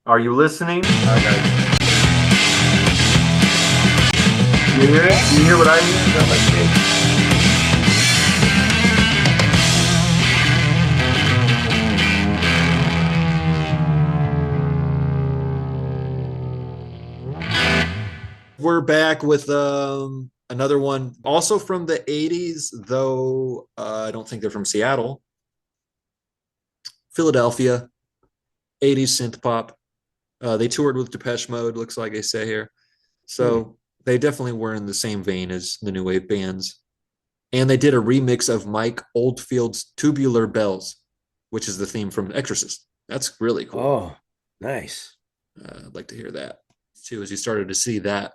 Are you listening? You hear it? You hear what I hear? Not like me. We're back with another one, also from the 80s, though I don't think they're from Seattle. Philadelphia, 80s synth pop. They toured with Depeche Mode, looks like they say here. So they definitely were in the same vein as the new wave bands. And they did a remix of Mike Oldfield's Tubular Bells, which is the theme from Exorcist. That's really cool. Oh, nice. I'd like to hear that too, as you started to see that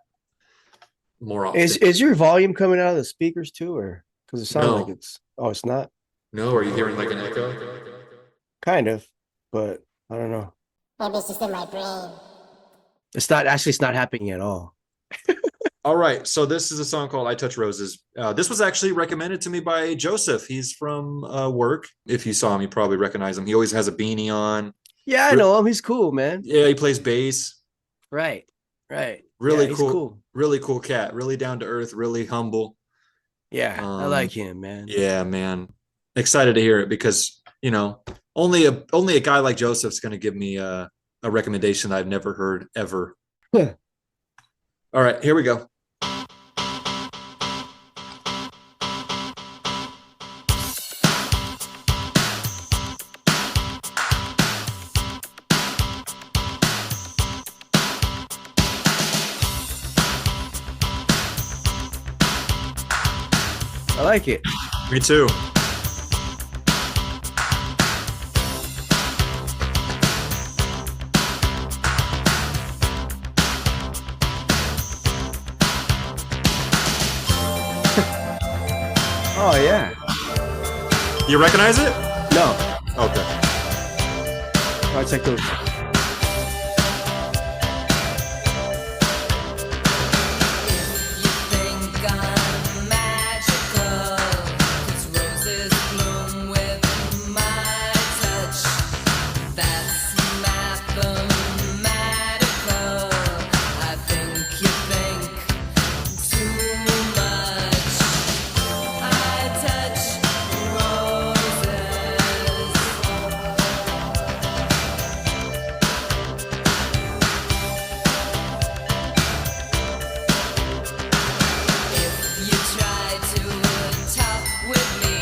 more often. Is your volume coming out of the speakers too, or because it sounds like No. it's? Oh, it's not. No, are you hearing like an echo? Kind of, but I don't know. Maybe it's just in my brain. It's not actually. It's not happening at all. All right, so this is a song called "I Touch Roses." This was actually recommended to me by Joseph. He's from work. If you saw him, you probably recognize him. He always has a beanie on. Yeah, I know him. He's cool, man. Yeah, he plays bass. Right, right. Really Yeah, he's cool, cool. really cool cat. Really down to earth. Really humble. Yeah, I like him, man. Yeah, man. Excited to hear it because only a guy like Joseph's going to give me a recommendation that I've never heard ever. All right, here we go. I like it. Me too. Oh yeah. You recognize it? No, Okay. I check those. You think I'm magical, 'cause roses bloom with my touch. That's mathematical. I think you think too much. I touch roses. If you try to talk with me,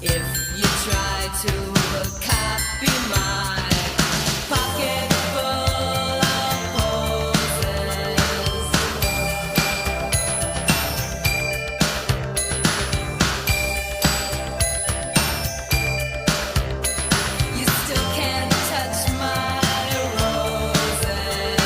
if you try to copy my pocket full of poses, you still can't touch my roses.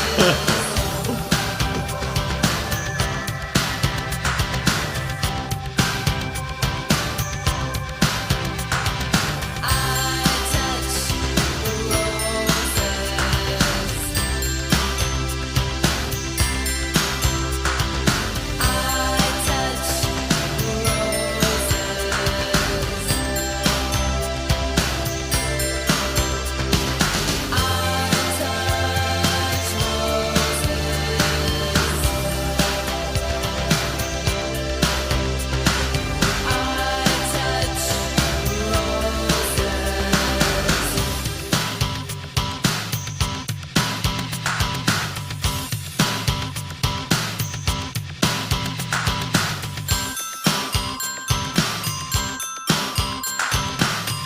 I touch roses. I touch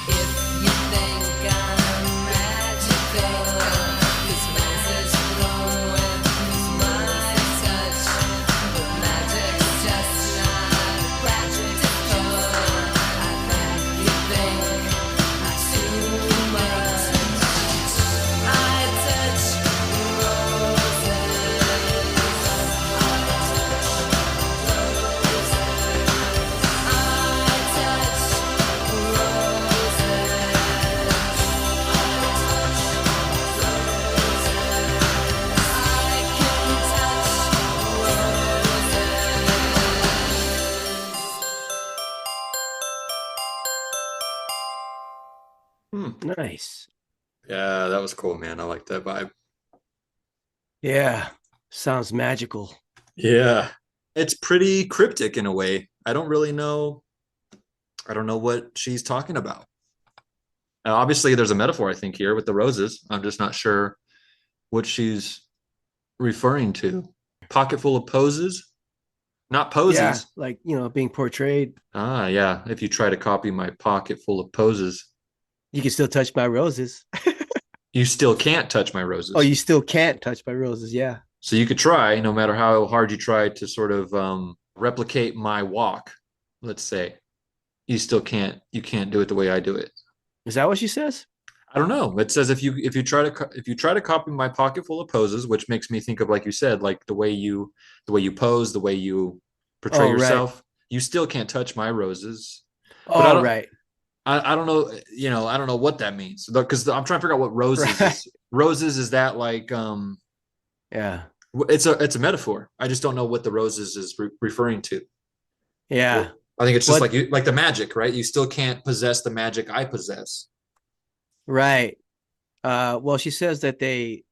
If you think I'm magical, 'cause roses bloom with my touch, but magic's just not practical. I think you think too much. I touch roses. I touch Nice. Yeah, that was cool, man. I like that vibe. Yeah, sounds magical. Yeah. It's pretty cryptic in a way. I don't really know. I don't know what she's talking about. Obviously, there's a metaphor, I think, here with the roses. I'm just not sure what she's referring to. Pocket full of poses, not Yeah, poses. like being portrayed. Ah, yeah. If you try to copy my pocket full of poses, You can still touch my roses. you still can't touch my Oh, roses. you still can't touch my roses. Yeah. So you could try, no matter how hard you try to sort of replicate my walk, let's say, you still can't. You can't do it the way I do it. Is that what she says? I don't know. It says if you try to copy my pocket full of poses, which makes me think of, like you said, like the way you pose, the way you portray Oh, right. yourself, you still can't touch my roses. But Oh, right. I don't know, I don't know what that means, because I'm trying to figure out what roses Right. is. Roses, is that like Yeah. it's a metaphor. I just don't know what the roses is referring to. Yeah. I think it's just What? like the magic, right? You still can't possess the magic I possess. Right. Well, she says that they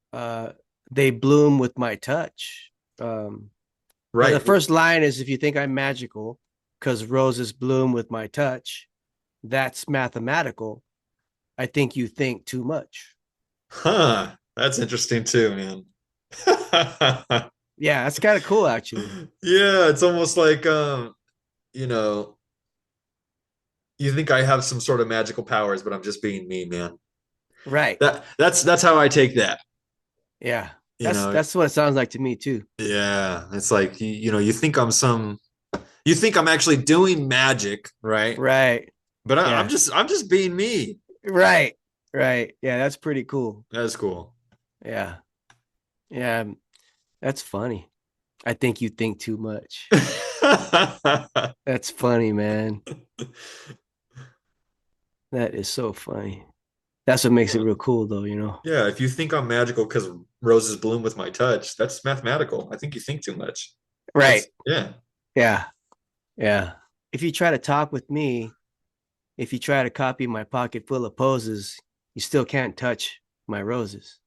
bloom with my touch. The Right. first line is, if you think I'm magical, because roses bloom with my touch, that's mathematical. I think you think too much. Huh. That's interesting too, man. Yeah, that's kind of cool, actually. Yeah, it's almost like you know, you think I have some sort of magical powers, but I'm just being me, man. Right. That's how I take that. Yeah. You That's know, that's what it sounds like to me too. yeah. It's like you think you think I'm actually doing magic, right? Right. But Yeah. I'm just being me. Right. Right. Yeah, that's pretty cool. That's cool. Yeah. Yeah. That's funny. I think you think too much. That's funny, man. That is so funny. That's what makes it real cool, though. Yeah, if you think I'm magical because roses bloom with my touch, that's mathematical. I think you think too much. Right. That's yeah. Yeah. Yeah. If you try to talk with me, if you try to copy my pocket full of poses, you still can't touch my roses.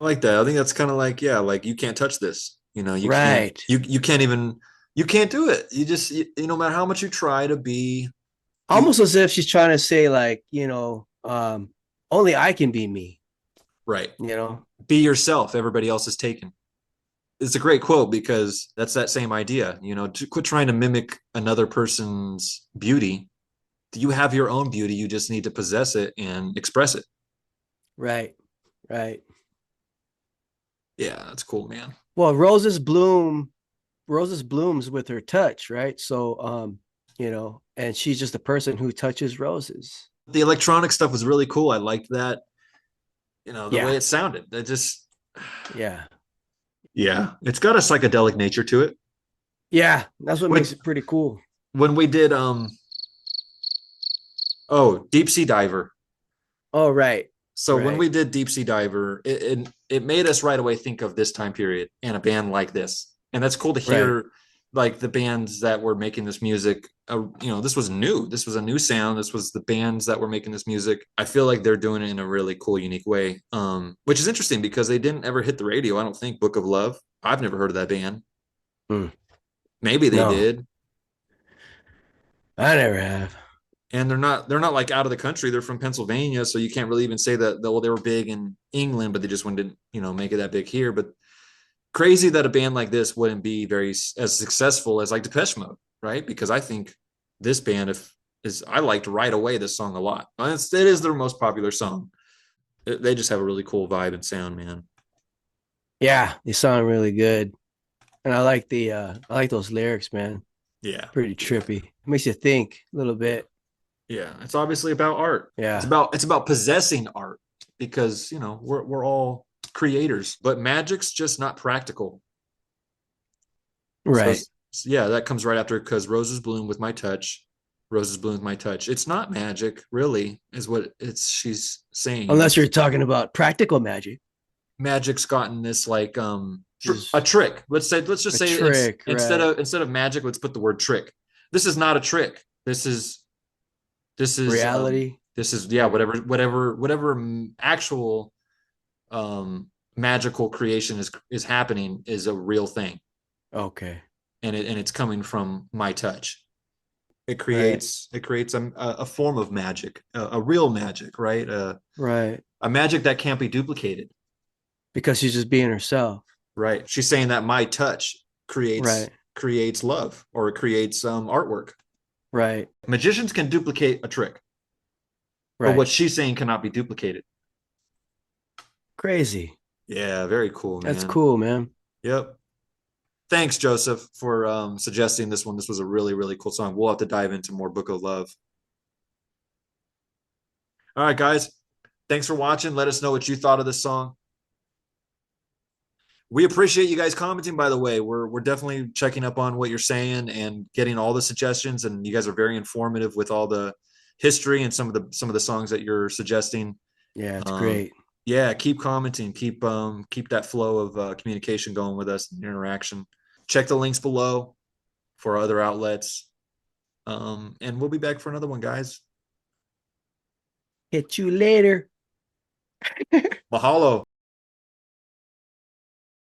I like that. I think that's kind of like, yeah, like you can't touch this. Right. You can't even you can't do it. No matter how much you try to be you Almost as if she's trying to say, like, only I can be me, right. you know? Be yourself. Everybody else is taken. It's a great quote because that's that same idea. To quit trying to mimic another person's beauty. You have your own beauty. You just need to possess it and express it. Right. Right. Yeah, that's cool, man. Well, roses blooms with her touch, right? So, and she's just a person who touches roses. The electronic stuff was really cool. I liked that. The way Yeah. it sounded. It just, Yeah. yeah, it's got a psychedelic nature to it. Yeah. That's what makes When it pretty cool. when we did Deep Sea Diver. Oh, right. So when Right. we did Deep Sea Diver, it made us right away think of this time period and a band like this. And that's cool to Right. hear, like the bands that were making this music. This was new. This was a new sound. This was the bands that were making this music. I feel like they're doing it in a really cool, unique way. Which is interesting because they didn't ever hit the radio. I don't think Book of Love. I've never heard of that band. Hmm. Maybe they No, did. I never have. And they're not like out of the country. They're from Pennsylvania, so you can't really even say that. Well, they were big in England, but they just didn't make it that big here. But crazy that a band like this wouldn't be as successful as like Depeche Mode, right? Because I think this band I liked right away this song a lot. It is their most popular song. They just have a really cool vibe and sound, man. Yeah, they sound really good. And I like those lyrics, man. Yeah, Pretty trippy. It makes you think a little bit. yeah. It's obviously about art. Yeah. It's about possessing art because we're all creators, but magic's just not practical. So Right. yeah, that comes right after because roses bloom with my touch. Roses bloom with my touch. It's not magic, really, is what she's saying. Unless you're talking about practical magic. Magic's gotten this like Just a trick. Let's just a say trick, instead right. of magic, let's put the word trick. This is not a trick. This is Reality. This is whatever actual magical creation is happening is a real thing, Okay. and it's coming from my touch. It Right. creates a form of magic, a real magic, right? Right. A magic that can't be duplicated. Because she's just being herself. Right. She's saying that my touch Right. creates love, or it creates artwork. Right. Magicians can duplicate a trick, but Right. what she's saying cannot be duplicated. Crazy. Yeah, very cool, man. That's cool, man. Yep. Thanks, Joseph, for suggesting this one. This was a really, really cool song. We'll have to dive into more Book of Love. All right, guys. Thanks for watching. Let us know what you thought of this song. We appreciate you guys commenting, by the way. We're definitely checking up on what you're saying and getting all the suggestions, and you guys are very informative with all the history and some of the songs that you're suggesting. Yeah, it's great. Yeah, keep commenting, keep that flow of communication going with us and interaction. Check the links below for other outlets. And we'll be back for another one, guys. Hit you later. Mahalo.